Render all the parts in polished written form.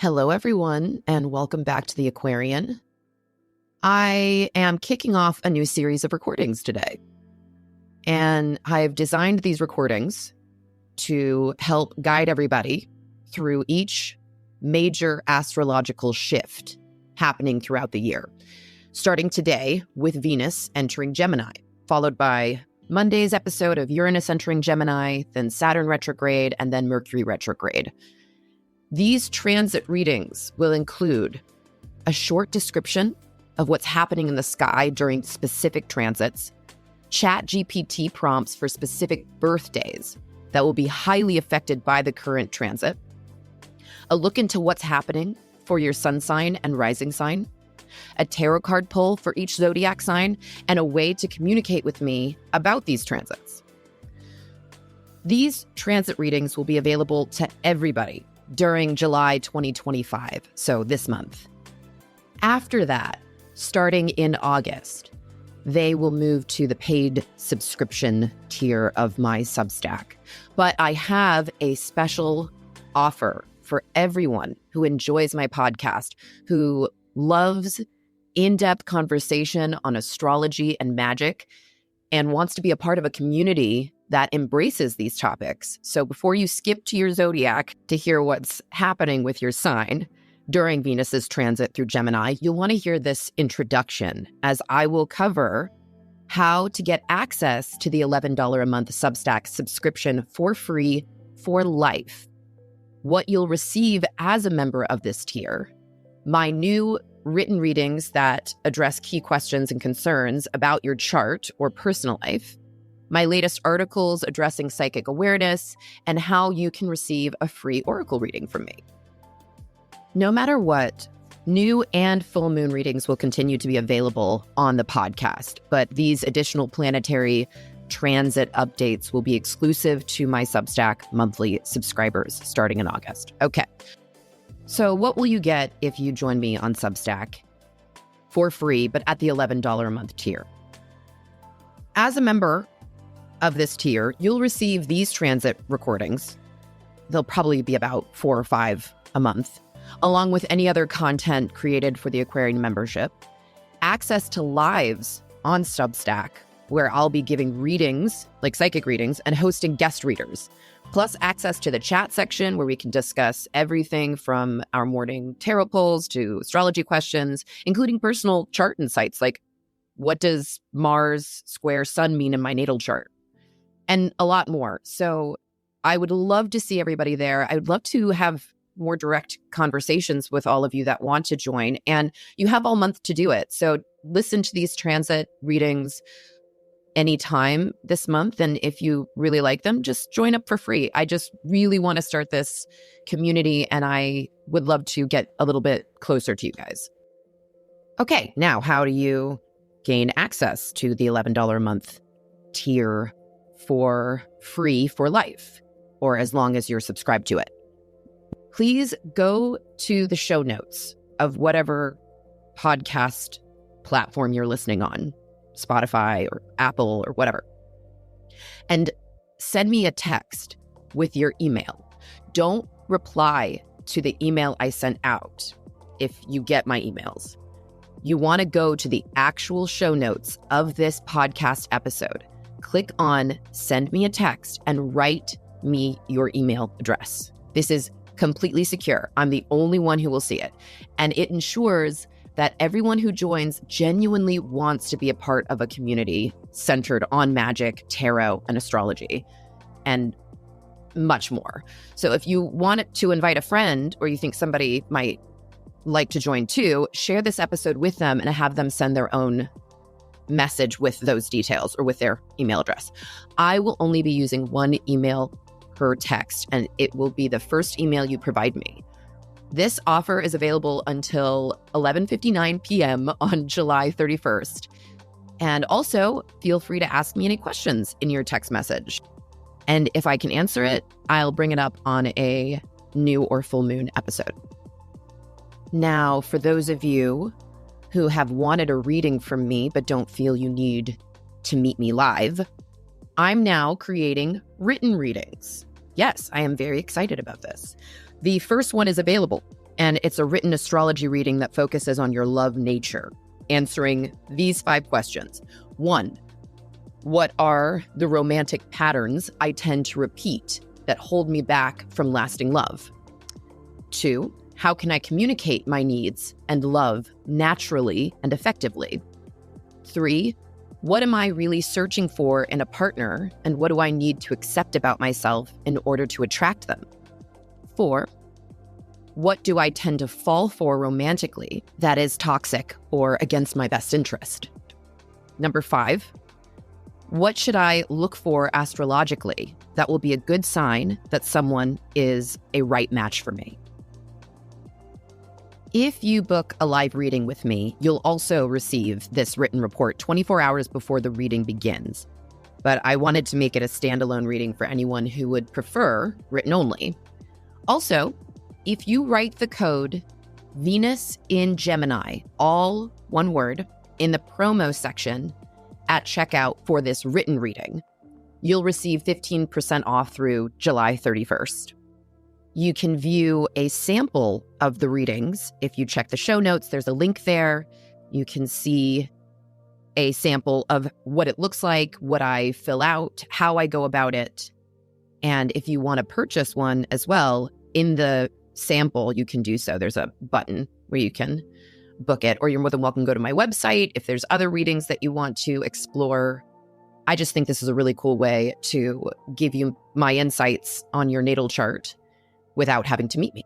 Hello, everyone, and welcome back to the Aquarian. I am kicking off a new series of recordings today, and I've designed these recordings to help guide everybody through each major astrological shift happening throughout the year, starting today with Venus entering Gemini, followed by Monday's episode of Uranus entering Gemini, then Saturn retrograde, and then Mercury retrograde. These transit readings will include a short description of what's happening in the sky during specific transits, ChatGPT prompts for specific birthdays that will be highly affected by the current transit, a look into what's happening for your sun sign and rising sign, a tarot card pull for each zodiac sign, and a way to communicate with me about these transits. These transit readings will be available to everybody during July 2025, so this month. After that, starting in August, they will move to the paid subscription tier of my Substack. But I have a special offer for everyone who enjoys my podcast, who loves in-depth conversation on astrology and magic, and wants to be a part of a community that embraces these topics. So before you skip to your zodiac to hear what's happening with your sign during Venus's transit through Gemini, you'll want to hear this introduction, as I will cover how to get access to the $11 a month Substack subscription for free for life, what you'll receive as a member of this tier, my new written readings that address key questions and concerns about your chart or personal life, my latest articles addressing psychic awareness, and how you can receive a free oracle reading from me. No matter what, new and full moon readings will continue to be available on the podcast, but these additional planetary transit updates will be exclusive to my Substack monthly subscribers starting in August. Okay, so what will you get if you join me on Substack for free, but at the $11 a month tier? As a member of this tier, you'll receive these transit recordings. They'll probably be about 4 or 5 a month, along with any other content created for the Aquarian membership, access to lives on Substack, where I'll be giving readings, like psychic readings, and hosting guest readers, plus access to the chat section where we can discuss everything from our morning tarot pulls to astrology questions, including personal chart insights, like what does Mars square Sun mean in my natal chart? And a lot more. So I would love to see everybody there. I would love to have more direct conversations with all of you that want to join. And you have all month to do it. So listen to these transit readings anytime this month. And if you really like them, just join up for free. I just really want to start this community, and I would love to get a little bit closer to you guys. Okay, now how do you gain access to the $11 a month tier for free for life, or as long as you're subscribed to it? Please go to the show notes of whatever podcast platform you're listening on, Spotify or Apple or whatever, and send me a text with your email. Don't reply to the email I sent out if you get my emails. You want to go to the actual show notes of this podcast episode. Click on send me a text and write me your email address. This is completely secure. I'm the only one who will see it. And it ensures that everyone who joins genuinely wants to be a part of a community centered on magic, tarot, and astrology, and much more. So if you want to invite a friend, or you think somebody might like to join too, share this episode with them and have them send their own message with those details or with their email address. I will only be using one email per text, and it will be the first email you provide me. This offer is available until 11:59 p.m. on July 31st. And also, feel free to ask me any questions in your text message. And if I can answer it, I'll bring it up on a new or full moon episode. Now, for those of you who have wanted a reading from me but don't feel you need to meet me live, I'm now creating written readings. Yes, I am very excited about this. The first one is available And it's a written astrology reading that focuses on your love nature, answering these 5 questions. 1, what are the romantic patterns I tend to repeat that hold me back from lasting love? 2, how can I communicate my needs and love naturally and effectively? 3, what am I really searching for in a partner, and what do I need to accept about myself in order to attract them? 4, what do I tend to fall for romantically that is toxic or against my best interest? Number 5, what should I look for astrologically that will be a good sign that someone is a right match for me? If you book a live reading with me, you'll also receive this written report 24 hours before the reading begins. But I wanted to make it a standalone reading for anyone who would prefer written only. Also, if you write the code Venus in Gemini, all one word, in the promo section at checkout for this written reading, you'll receive 15% off through July 31st. You can view a sample of the readings. If you check the show notes, there's a link there. You can see a sample of what it looks like, what I fill out, how I go about it. And if you want to purchase one as well, in the sample, you can do so. There's a button where you can book it, or you're more than welcome to go to my website if there's other readings that you want to explore. I just think this is a really cool way to give you my insights on your natal chart without having to meet me.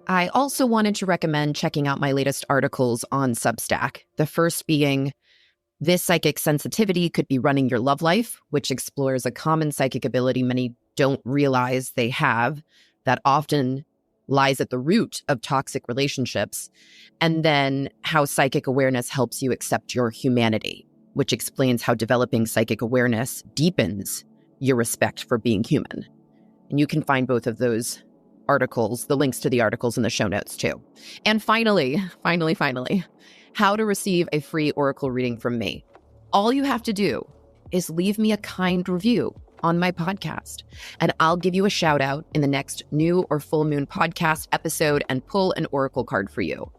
I also wanted to recommend checking out my latest articles on Substack. The first being, This Psychic Sensitivity Could Be Running Your Love Life, which explores a common psychic ability many don't realize they have that often lies at the root of toxic relationships, and then how psychic awareness helps you accept your humanity, which explains how developing psychic awareness deepens your respect for being human. And you can find both of those articles, the links to the articles in the show notes too. And finally, how to receive a free oracle reading from me. All you have to do is leave me a kind review on my podcast, and I'll give you a shout out in the next new or full moon podcast episode and pull an oracle card for you.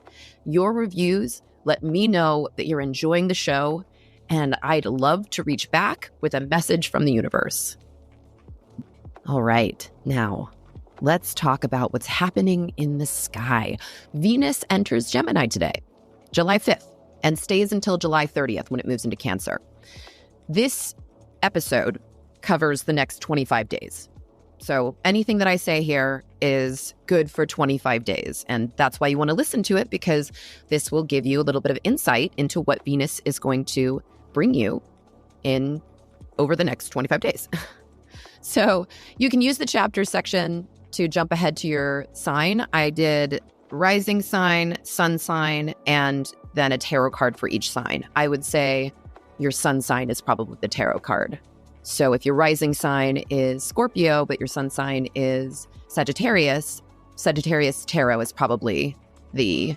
Your reviews let me know that you're enjoying the show, and I'd love to reach back with a message from the universe. All right, now let's talk about what's happening in the sky. Venus enters Gemini today, July 5th, and stays until July 30th when it moves into Cancer. This episode covers the next 25 days. So anything that I say here is good for 25 days. And that's why you want to listen to it, because this will give you a little bit of insight into what Venus is going to bring you in over the next 25 days. So you can use the chapter section to jump ahead to your sign. I did rising sign, sun sign, and then a tarot card for each sign. I would say your sun sign is probably the tarot card. So if your rising sign is Scorpio, but your sun sign is Sagittarius, Sagittarius Tarot is probably the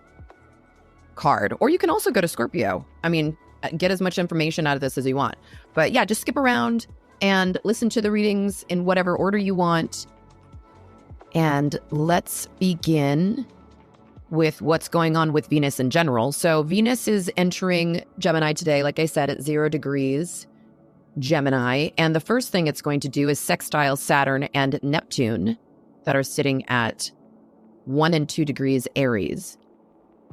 card. Or you can also go to Scorpio. I mean, get as much information out of this as you want. But yeah, just skip around and listen to the readings in whatever order you want. And let's begin with what's going on with Venus in general. So Venus is entering Gemini today, like I said, at 0 degrees Gemini. And the first thing it's going to do is sextile Saturn and Neptune that are sitting at 1 and 2 degrees Aries.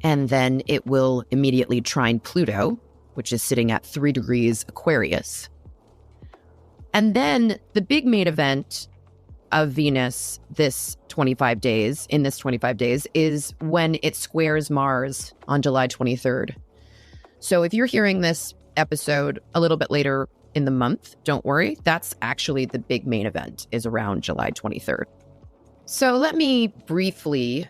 And then it will immediately trine Pluto, which is sitting at 3 degrees Aquarius. And then the big main event of Venus in this 25 days, is when it squares Mars on July 23rd. So if you're hearing this episode a little bit later in the month, don't worry. That's actually the big main event, is around July 23rd. So let me briefly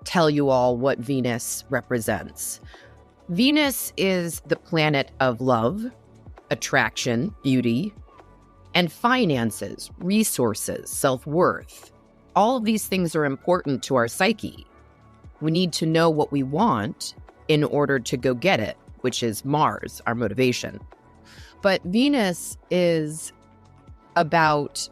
tell you all what Venus represents. Venus is the planet of love, attraction, beauty, and finances, resources, self-worth. All of these things are important to our psyche. We need to know what we want in order to go get it, which is Mars, our motivation. But Venus is about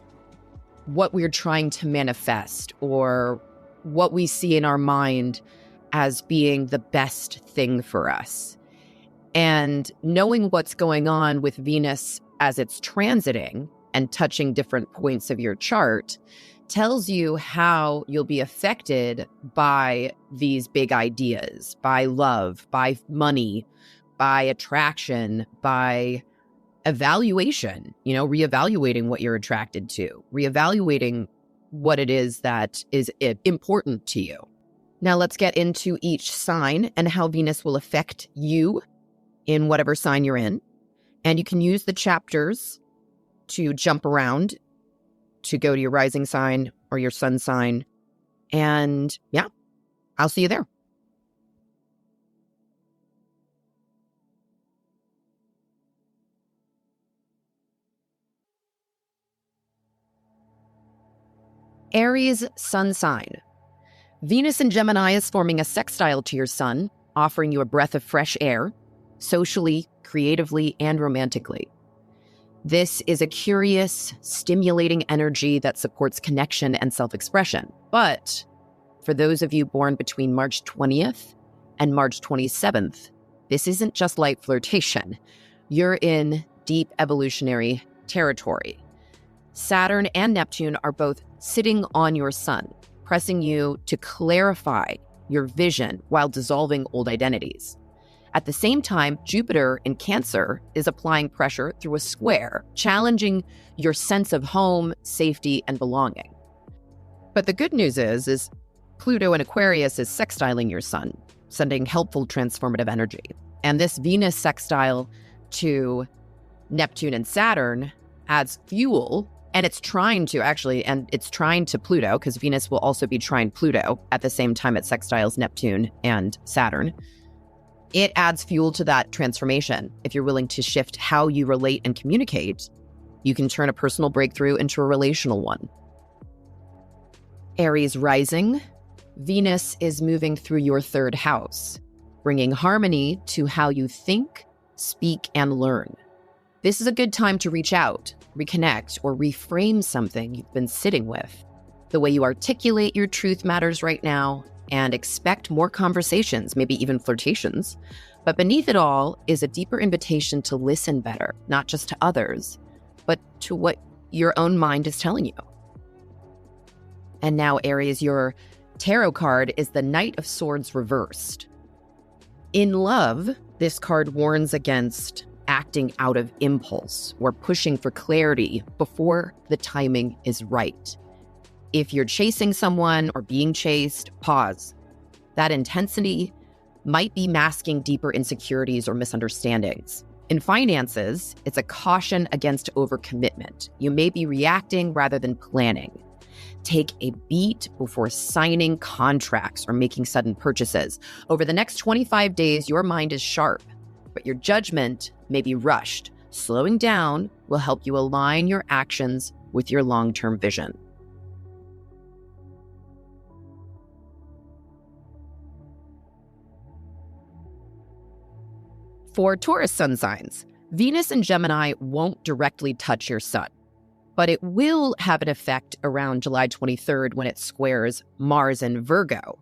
what we're trying to manifest or what we see in our mind as being the best thing for us. And knowing what's going on with Venus as it's transiting and touching different points of your chart tells you how you'll be affected by these big ideas, by love, by money, by attraction, by evaluation, reevaluating what you're attracted to, reevaluating what it is that is important to you. Now let's get into each sign and how Venus will affect you in whatever sign you're in. And you can use the chapters to jump around to go to your rising sign or your sun sign. And yeah, I'll see you there. Aries sun sign. Venus in Gemini is forming a sextile to your sun, offering you a breath of fresh air, socially, creatively, and romantically. This is a curious, stimulating energy that supports connection and self-expression. But for those of you born between March 20th and March 27th, this isn't just light flirtation. You're in deep evolutionary territory. Saturn and Neptune are both sitting on your sun, pressing you to clarify your vision while dissolving old identities. At the same time, Jupiter in Cancer is applying pressure through a square, challenging your sense of home, safety, and belonging. But the good news is Pluto in Aquarius is sextiling your sun, sending helpful transformative energy. And this Venus sextile to Neptune and Saturn adds fuel, and it's trying to Pluto, because Venus will also be trine Pluto at the same time it sextiles Neptune and Saturn. It adds fuel to that transformation. If you're willing to shift how you relate and communicate, you can turn a personal breakthrough into a relational one. Aries rising. Venus is moving through your third house, bringing harmony to how you think, speak, and learn. This is a good time to reach out, reconnect, or reframe something you've been sitting with. The way you articulate your truth matters right now, and expect more conversations, maybe even flirtations. But beneath it all is a deeper invitation to listen better, not just to others, but to what your own mind is telling you. And now, Aries, your tarot card is the Knight of Swords reversed. In love, this card warns against acting out of impulse or pushing for clarity before the timing is right. If you're chasing someone or being chased, pause. That intensity might be masking deeper insecurities or misunderstandings. In finances, it's a caution against overcommitment. You may be reacting rather than planning. Take a beat before signing contracts or making sudden purchases. Over the next 25 days, your mind is sharp, but your judgment may be rushed. Slowing down will help you align your actions with your long-term vision. For Taurus sun signs, Venus in Gemini won't directly touch your sun, but it will have an effect around July 23rd when it squares Mars in Virgo,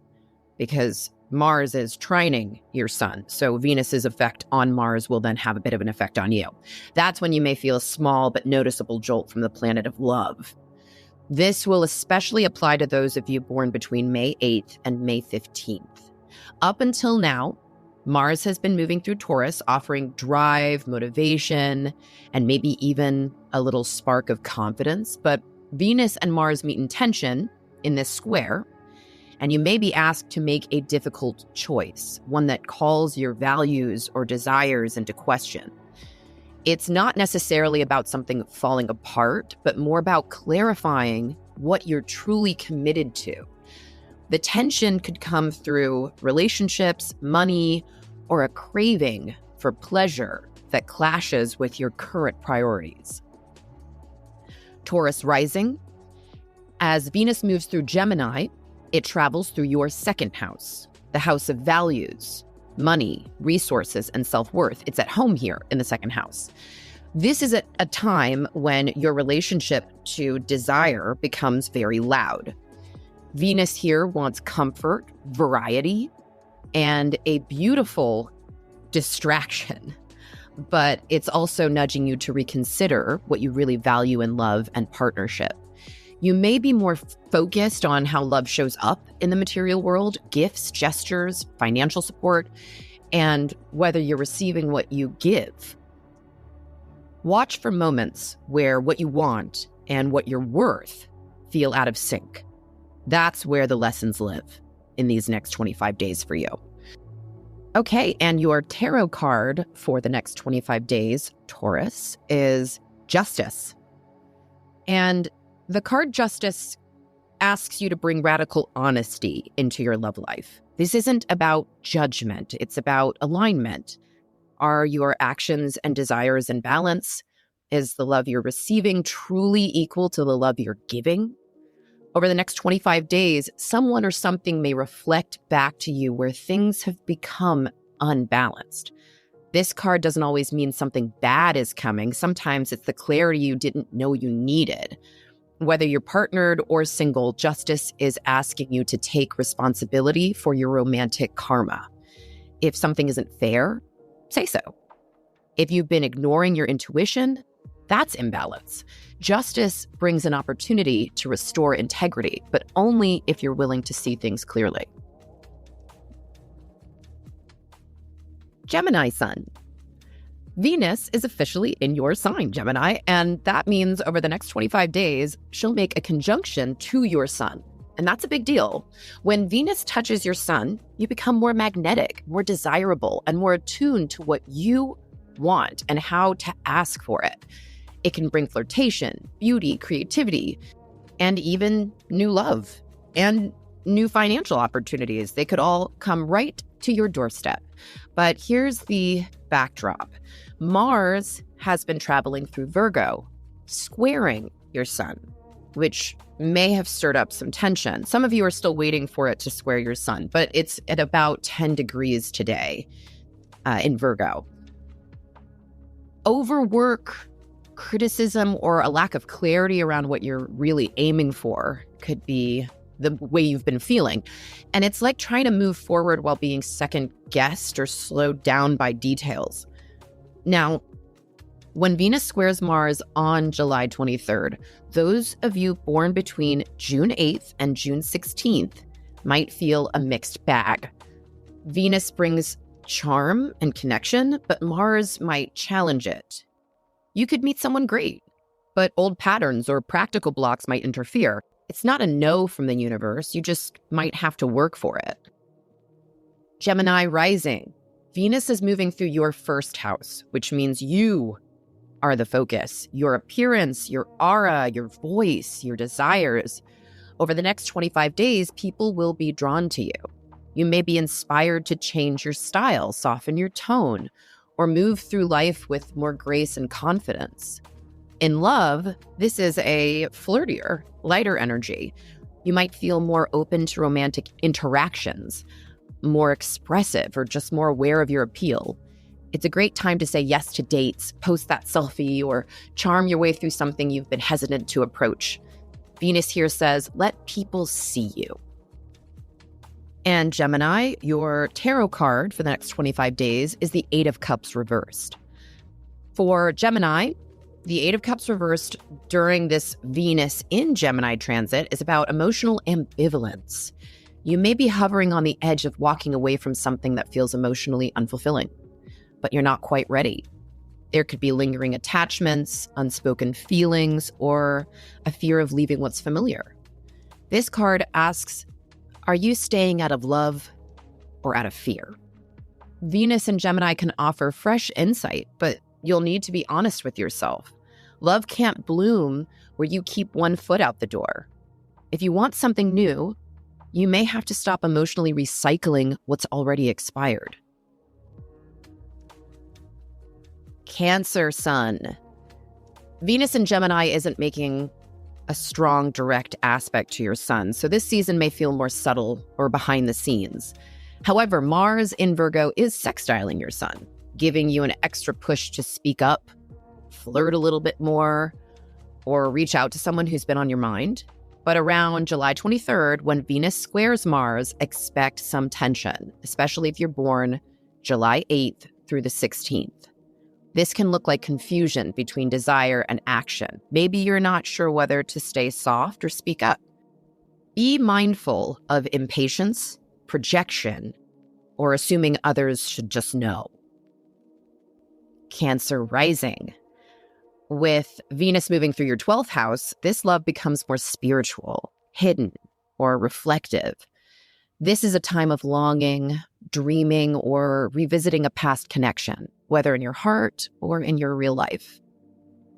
because Mars is trining your sun. So Venus's effect on Mars will then have a bit of an effect on you. That's when you may feel a small but noticeable jolt from the planet of love. This will especially apply to those of you born between May 8th and May 15th. Up until now, Mars has been moving through Taurus, offering drive, motivation, and maybe even a little spark of confidence. But Venus and Mars meet in tension in this square, and you may be asked to make a difficult choice, one that calls your values or desires into question. It's not necessarily about something falling apart, but more about clarifying what you're truly committed to. The tension could come through relationships, money, or a craving for pleasure that clashes with your current priorities. Taurus rising. As Venus moves through Gemini, it travels through your second house, the house of values, money, resources, and self-worth. It's at home here in the second house. This is a time when your relationship to desire becomes very loud. Venus here wants comfort, variety, and a beautiful distraction. But it's also nudging you to reconsider what you really value in love and partnership. You may be more focused on how love shows up in the material world, gifts, gestures, financial support, and whether you're receiving what you give. Watch for moments where what you want and what you're worth feel out of sync. That's where the lessons live in these next 25 days for you. Okay, and your tarot card for the next 25 days, Taurus, is Justice. And the card Justice asks you to bring radical honesty into your love life. This isn't about judgment, it's about alignment. Are your actions and desires in balance? Is the love you're receiving truly equal to the love you're giving? Over the next 25 days, someone or something may reflect back to you where things have become unbalanced. This card doesn't always mean something bad is coming. Sometimes it's the clarity you didn't know you needed. Whether you're partnered or single, Justice is asking you to take responsibility for your romantic karma. If something isn't fair, say so. If you've been ignoring your intuition, that's imbalance. Justice brings an opportunity to restore integrity, but only if you're willing to see things clearly. Gemini Sun. Venus is officially in your sign, Gemini, and that means over the next 25 days, she'll make a conjunction to your sun. And that's a big deal. When Venus touches your sun, you become more magnetic, more desirable, and more attuned to what you want and how to ask for it. It can bring flirtation, beauty, creativity, and even new love and new financial opportunities. They could all come right to your doorstep. But here's the backdrop. Mars has been traveling through Virgo, squaring your sun, which may have stirred up some tension. Some of you are still waiting for it to square your sun, but it's at about 10 degrees today in Virgo. Overwork, criticism, or a lack of clarity around what you're really aiming for could be the way you've been feeling. And it's like trying to move forward while being second-guessed or slowed down by details. Now, when Venus squares Mars on July 23rd, those of you born between June 8th and June 16th might feel a mixed bag. Venus brings charm and connection, but Mars might challenge it. You could meet someone great, but old patterns or practical blocks might interfere. It's not a no from the universe. You just might have to work for it. Gemini rising. Venus is moving through your first house, which means you are the focus. Your appearance, your aura, your voice, your desires. Over the next 25 days, people will be drawn to you. You may be inspired to change your style, soften your tone, or move through life with more grace and confidence. In love, this is a flirtier, lighter energy. You might feel more open to romantic interactions, more expressive, or just more aware of your appeal. It's a great time to say yes to dates, post that selfie, or charm your way through something you've been hesitant to approach. Venus here says, let people see you. And Gemini, your tarot card for the next 25 days is the Eight of Cups reversed. For Gemini, the Eight of Cups reversed during this Venus in Gemini transit is about emotional ambivalence. You may be hovering on the edge of walking away from something that feels emotionally unfulfilling, but you're not quite ready. There could be lingering attachments, unspoken feelings, or a fear of leaving what's familiar. This card asks, are you staying out of love or out of fear? Venus and Gemini can offer fresh insight, but you'll need to be honest with yourself. Love can't bloom where you keep one foot out the door. If you want something new, you may have to stop emotionally recycling what's already expired. Cancer Sun. Venus in Gemini isn't making a strong, direct aspect to your sun, so this season may feel more subtle or behind the scenes. However, Mars in Virgo is sextiling your sun, giving you an extra push to speak up, flirt a little bit more, or reach out to someone who's been on your mind. But around July 23rd, when Venus squares Mars, expect some tension, especially if you're born July 8th through the 16th. This can look like confusion between desire and action. Maybe you're not sure whether to stay soft or speak up. Be mindful of impatience, projection, or assuming others should just know. Cancer rising. With Venus moving through your 12th house, this love becomes more spiritual, hidden, or reflective. This is a time of longing, dreaming, or revisiting a past connection, whether in your heart or in your real life.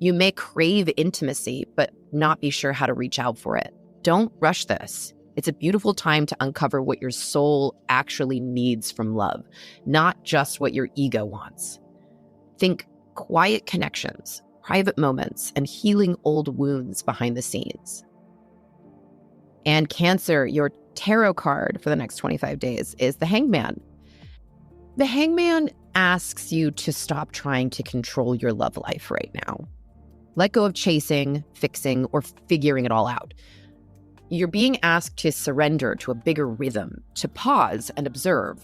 You may crave intimacy, but not be sure how to reach out for it. Don't rush this. It's a beautiful time to uncover what your soul actually needs from love, not just what your ego wants. Think quiet connections, private moments, and healing old wounds behind the scenes. And Cancer, your tarot card for the next 25 days is the Hangman. The Hangman asks you to stop trying to control your love life right now. Let go of chasing, fixing, or figuring it all out. You're being asked to surrender to a bigger rhythm, to pause and observe.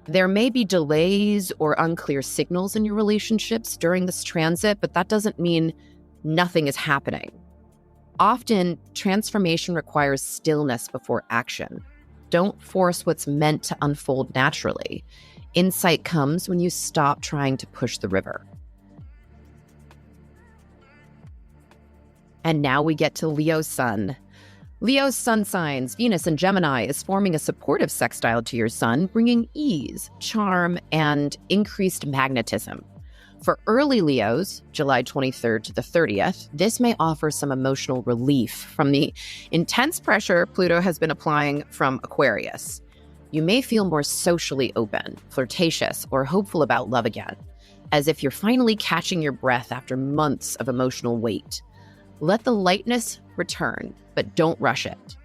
There may be delays or unclear signals in your relationships during this transit, but that doesn't mean nothing is happening. Often, transformation requires stillness before action. Don't force what's meant to unfold naturally. Insight comes when you stop trying to push the river. And now we get to Leo's sun. Leo's sun signs, Venus and Gemini, is forming a supportive sextile to your sun, bringing ease, charm, and increased magnetism. For early Leos, July 23rd to the 30th, this may offer some emotional relief from the intense pressure Pluto has been applying from Aquarius. You may feel more socially open, flirtatious, or hopeful about love again, as if you're finally catching your breath after months of emotional weight. Let the lightness return, but don't rush it.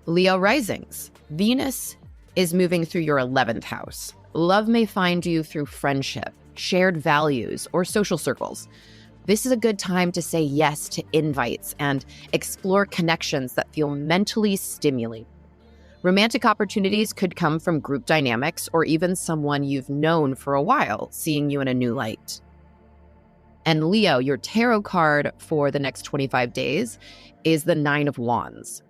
Leo risings. Venus is moving through your 11th house. Love may find you through friendship, shared values, or social circles. This is a good time to say yes to invites and explore connections that feel mentally stimulating. Romantic opportunities could come from group dynamics or even someone you've known for a while, seeing you in a new light. And Leo, your tarot card for the next 25 days is the Nine of Wands.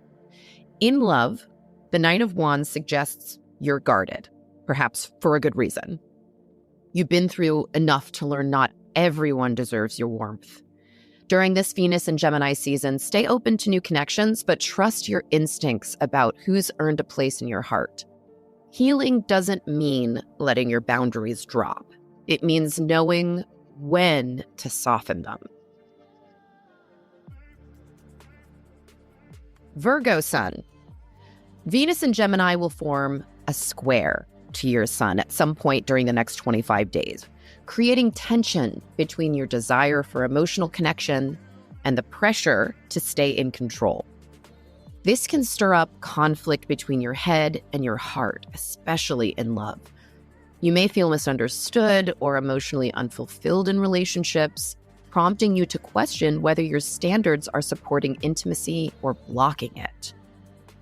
In love, the Nine of Wands suggests you're guarded, perhaps for a good reason. You've been through enough to learn not everyone deserves your warmth. During this Venus and Gemini season, stay open to new connections, but trust your instincts about who's earned a place in your heart. Healing doesn't mean letting your boundaries drop. It means knowing when to soften them. Virgo sun. Venus and Gemini will form a square to your sun at some point during the next 25 days, creating tension between your desire for emotional connection and the pressure to stay in control. This can stir up conflict between your head and your heart, especially in love. You may feel misunderstood or emotionally unfulfilled in relationships, prompting you to question whether your standards are supporting intimacy or blocking it.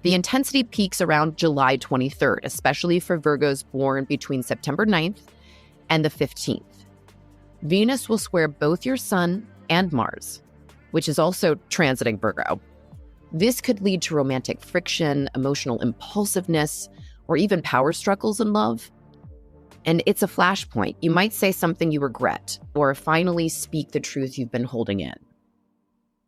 The intensity peaks around July 23rd, especially for Virgos born between September 9th and the 15th. Venus will square both your Sun and Mars, which is also transiting Virgo. This could lead to romantic friction, emotional impulsiveness, or even power struggles in love. And it's a flashpoint. You might say something you regret, or finally speak the truth you've been holding in.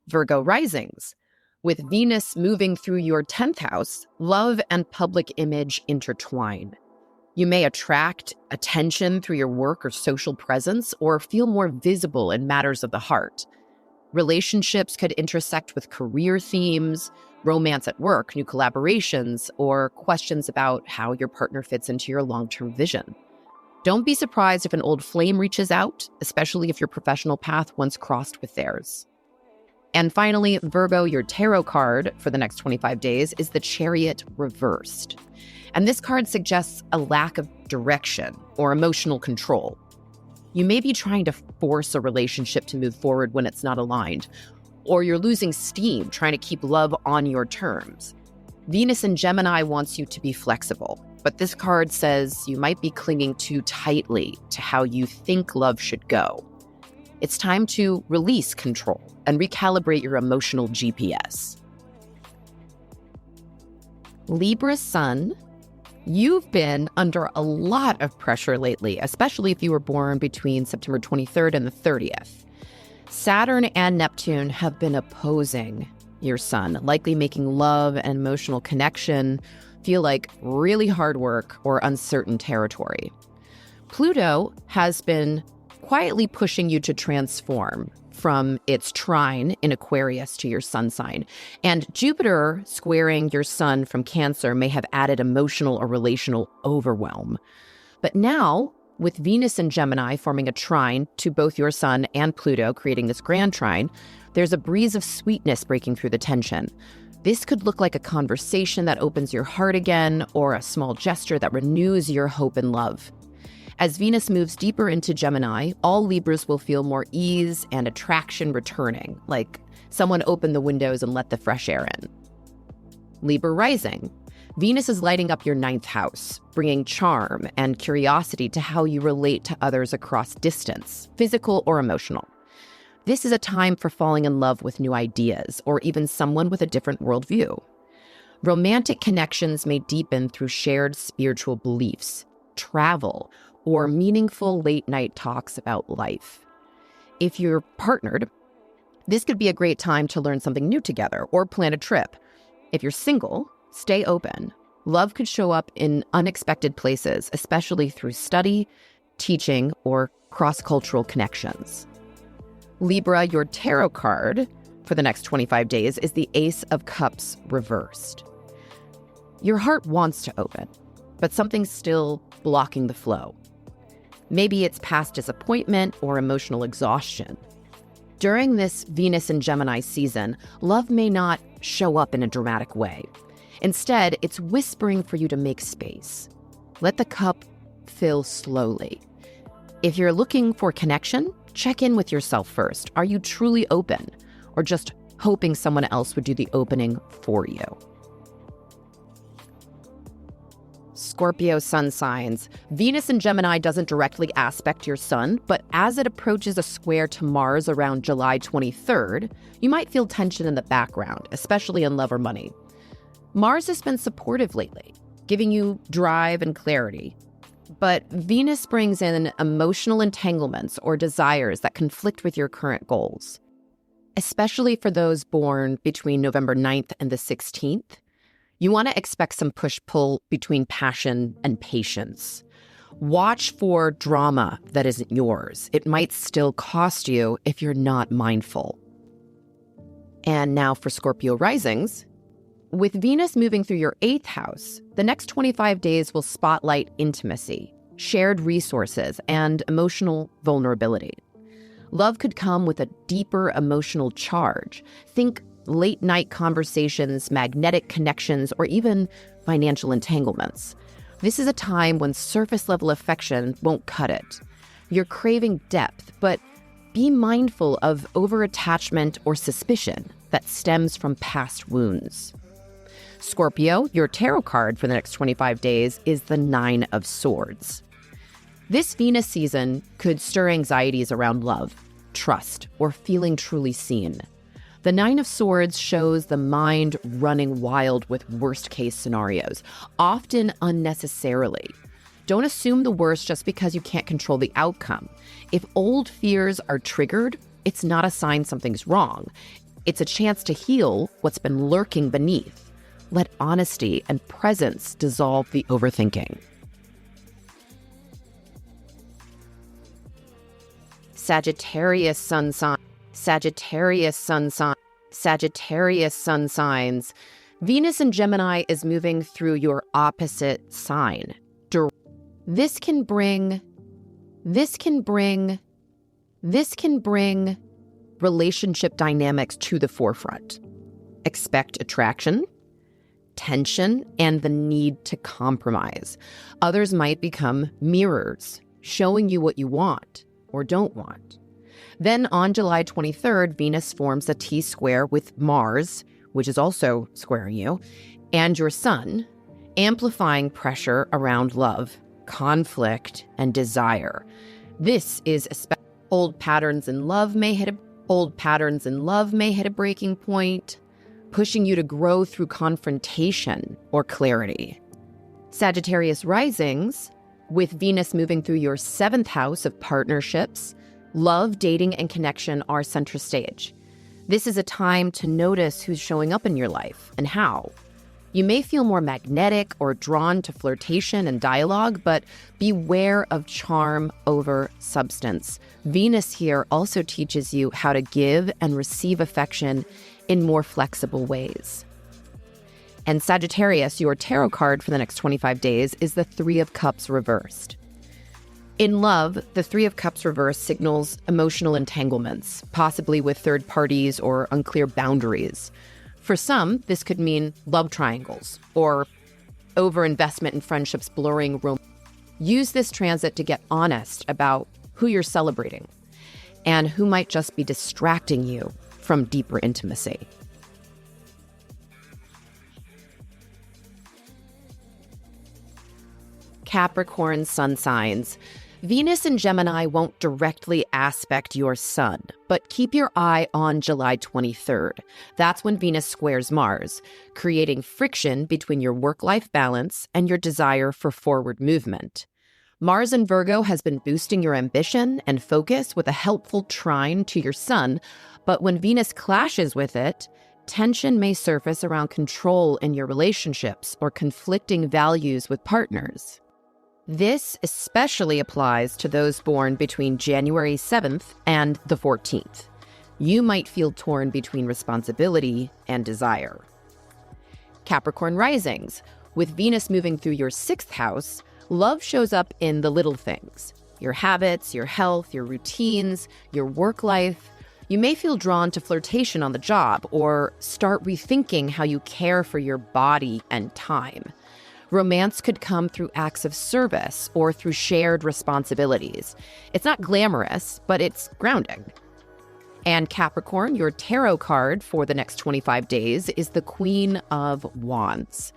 Virgo risings. With Venus moving through your 10th house, love and public image intertwine. You may attract attention through your work or social presence, or feel more visible in matters of the heart. Relationships could intersect with career themes, romance at work, new collaborations, or questions about how your partner fits into your long-term vision. Don't be surprised if an old flame reaches out, especially if your professional path once crossed with theirs. And finally, Virgo, your tarot card for the next 25 days is the Chariot reversed. And this card suggests a lack of direction or emotional control. You may be trying to force a relationship to move forward when it's not aligned, or you're losing steam trying to keep love on your terms. Venus in Gemini wants you to be flexible, but this card says you might be clinging too tightly to how you think love should go. It's time to release control and recalibrate your emotional GPS. Libra Sun, you've been under a lot of pressure lately, especially if you were born between September 23rd and the 30th. Saturn and Neptune have been opposing your sun, likely making love and emotional connection feel like really hard work or uncertain territory. Pluto has been quietly pushing you to transform from its trine in Aquarius to your sun sign. And Jupiter squaring your sun from Cancer may have added emotional or relational overwhelm. But now, with Venus and Gemini forming a trine to both your sun and Pluto, creating this grand trine, there's a breeze of sweetness breaking through the tension. This could look like a conversation that opens your heart again, or a small gesture that renews your hope and love. As Venus moves deeper into Gemini, all Libras will feel more ease and attraction returning, like someone opened the windows and let the fresh air in. Libra rising. Venus is lighting up your 9th house, bringing charm and curiosity to how you relate to others across distance, physical or emotional. This is a time for falling in love with new ideas or even someone with a different worldview. Romantic connections may deepen through shared spiritual beliefs, travel, or meaningful late-night talks about life. If you're partnered, this could be a great time to learn something new together or plan a trip. If you're single, stay open. Love could show up in unexpected places, especially through study, teaching, or cross-cultural connections. Libra, your tarot card for the next 25 days is the Ace of Cups reversed. Your heart wants to open, but something's still blocking the flow. Maybe it's past disappointment or emotional exhaustion. During this Venus and Gemini season, love may not show up in a dramatic way. Instead, it's whispering for you to make space. Let the cup fill slowly. If you're looking for connection, check in with yourself first. Are you truly open, or just hoping someone else would do the opening for you? Scorpio sun signs. Venus in Gemini doesn't directly aspect your sun, but as it approaches a square to Mars around July 23rd, you might feel tension in the background, especially in love or money. Mars has been supportive lately, giving you drive and clarity. But Venus brings in emotional entanglements or desires that conflict with your current goals. Especially for those born between November 9th and the 16th, you want to expect some push-pull between passion and patience. Watch for drama that isn't yours. It might still cost you if you're not mindful. And now for Scorpio risings. With Venus moving through your 8th house, the next 25 days will spotlight intimacy, shared resources, and emotional vulnerability. Love could come with a deeper emotional charge. Think late-night conversations, magnetic connections, or even financial entanglements. This is a time when surface-level affection won't cut it. You're craving depth, but be mindful of over-attachment or suspicion that stems from past wounds. Scorpio, your tarot card for the next 25 days is the 9 of Swords. This Venus season could stir anxieties around love, trust, or feeling truly seen. The 9 of Swords shows the mind running wild with worst-case scenarios, often unnecessarily. Don't assume the worst just because you can't control the outcome. If old fears are triggered, it's not a sign something's wrong. It's a chance to heal what's been lurking beneath. Let honesty and presence dissolve the overthinking. Sagittarius sun sign. Sagittarius sun sign. Sagittarius sun signs. Venus in Gemini is moving through your opposite sign. This can bring relationship dynamics to the forefront. Expect attraction, tension, and the need to compromise. Others might become mirrors, showing you what you want or don't want. Then on July 23rd, Venus forms a T-square with Mars, which is also squaring you, and your Sun, amplifying pressure around love, conflict, and desire. This is old patterns in love may hit a breaking point, pushing you to grow through confrontation or clarity. Sagittarius risings, with Venus moving through your 7th house of partnerships, love, dating, and connection are center stage. This is a time to notice who's showing up in your life and how. You may feel more magnetic or drawn to flirtation and dialogue, but beware of charm over substance. Venus here also teaches you how to give and receive affection in more flexible ways. And Sagittarius, your tarot card for the next 25 days, is the Three of Cups reversed. In love, the Three of Cups reversed signals emotional entanglements, possibly with third parties or unclear boundaries. For some, this could mean love triangles or overinvestment in friendships blurring romance. Use this transit to get honest about who you're celebrating and who might just be distracting you from deeper intimacy. Capricorn sun signs. Venus and Gemini won't directly aspect your sun, but keep your eye on July 23rd. That's when Venus squares Mars, creating friction between your work-life balance and your desire for forward movement. Mars in Virgo has been boosting your ambition and focus with a helpful trine to your sun, but when Venus clashes with it, tension may surface around control in your relationships or conflicting values with partners. This especially applies to those born between January 7th and the 14th. You might feel torn between responsibility and desire. Capricorn risings. With Venus moving through your 6th house, love shows up in the little things. Your habits, your health, your routines, your work life. You may feel drawn to flirtation on the job or start rethinking how you care for your body and time. Romance could come through acts of service or through shared responsibilities. It's not glamorous, but it's grounding. And Capricorn, your tarot card for the next 25 days is the Queen of Wands.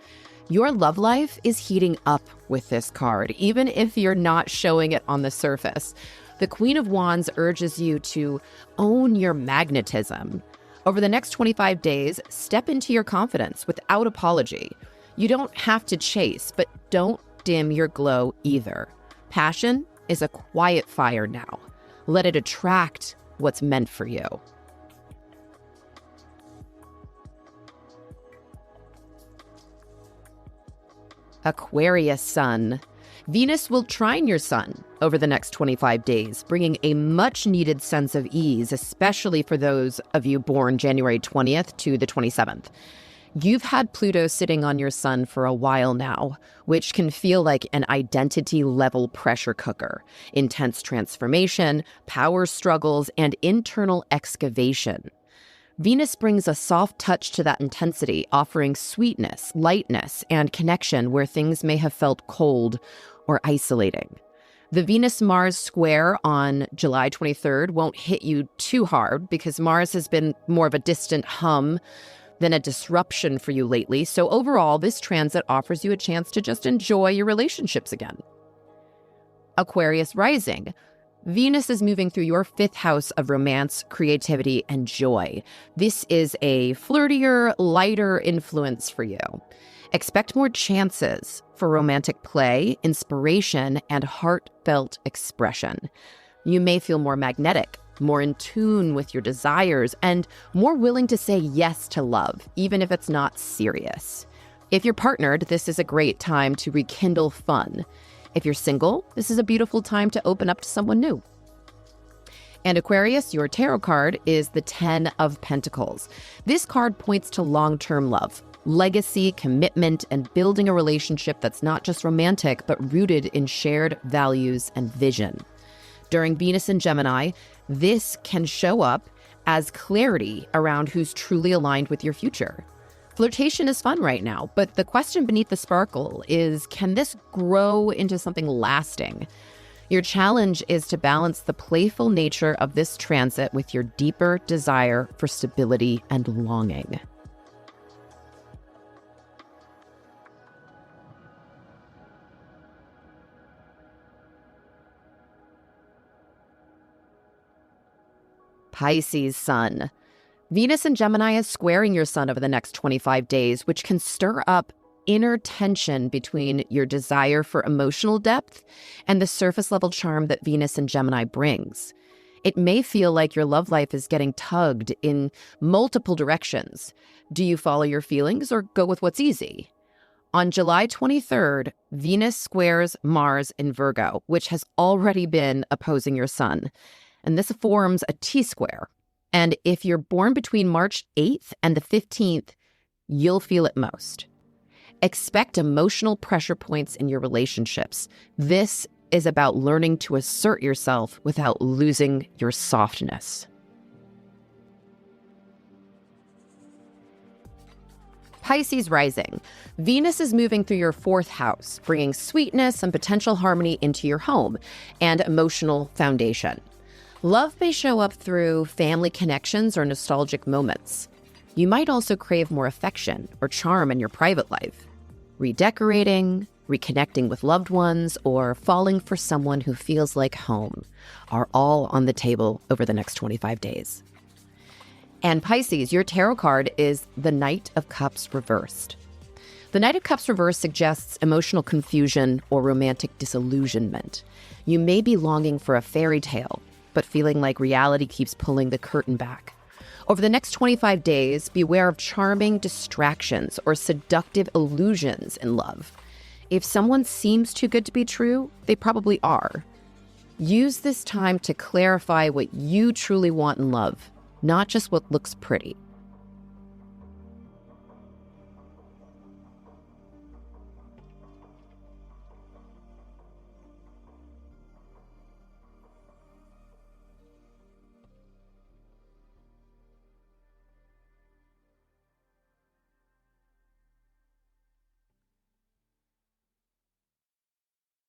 Your love life is heating up with this card, even if you're not showing it on the surface. The Queen of Wands urges you to own your magnetism. Over the next 25 days, step into your confidence without apology. You don't have to chase, but don't dim your glow either. Passion is a quiet fire now. Let it attract what's meant for you. Aquarius sun. Venus will trine your sun over the next 25 days, bringing a much-needed sense of ease, especially for those of you born January 20th to the 27th. You've had Pluto sitting on your sun for a while now, which can feel like an identity-level pressure cooker. Intense transformation, power struggles, and internal excavation. Venus brings a soft touch to that intensity, offering sweetness, lightness, and connection where things may have felt cold or isolating. The Venus-Mars square on July 23rd won't hit you too hard because Mars has been more of a distant hum than a disruption for you lately. So overall, this transit offers you a chance to just enjoy your relationships again. Aquarius rising. Venus is moving through your 5th house of romance, creativity, and joy. This is a flirtier, lighter influence for you. Expect more chances for romantic play, inspiration, and heartfelt expression. You may feel more magnetic, more in tune with your desires, and more willing to say yes to love, even if it's not serious. If you're partnered, this is a great time to rekindle fun. If you're single, this is a beautiful time to open up to someone new. And Aquarius, your tarot card is the 10 of Pentacles. This card points to long-term love, legacy, commitment, and building a relationship that's not just romantic, but rooted in shared values and vision. During Venus and Gemini, this can show up as clarity around who's truly aligned with your future. Flirtation is fun right now, but the question beneath the sparkle is, can this grow into something lasting? Your challenge is to balance the playful nature of this transit with your deeper desire for stability and longing. Pisces sun. Venus in Gemini is squaring your sun over the next 25 days, which can stir up inner tension between your desire for emotional depth and the surface level charm that Venus in Gemini brings. It may feel like your love life is getting tugged in multiple directions. Do you follow your feelings or go with what's easy? On July 23rd, Venus squares Mars in Virgo, which has already been opposing your sun. And this forms a T-square. And if you're born between March 8th and the 15th, you'll feel it most. Expect emotional pressure points in your relationships. This is about learning to assert yourself without losing your softness. Pisces rising. Venus is moving through your 4th house, bringing sweetness and potential harmony into your home and emotional foundation. Love may show up through family connections or nostalgic moments. You might also crave more affection or charm in your private life. Redecorating, reconnecting with loved ones, or falling for someone who feels like home are all on the table over the next 25 days. And Pisces, your tarot card is the Knight of Cups reversed. The Knight of Cups reversed suggests emotional confusion or romantic disillusionment. You may be longing for a fairy tale, but feeling like reality keeps pulling the curtain back. Over the next 25 days, beware of charming distractions or seductive illusions in love. If someone seems too good to be true, they probably are. Use this time to clarify what you truly want in love, not just what looks pretty.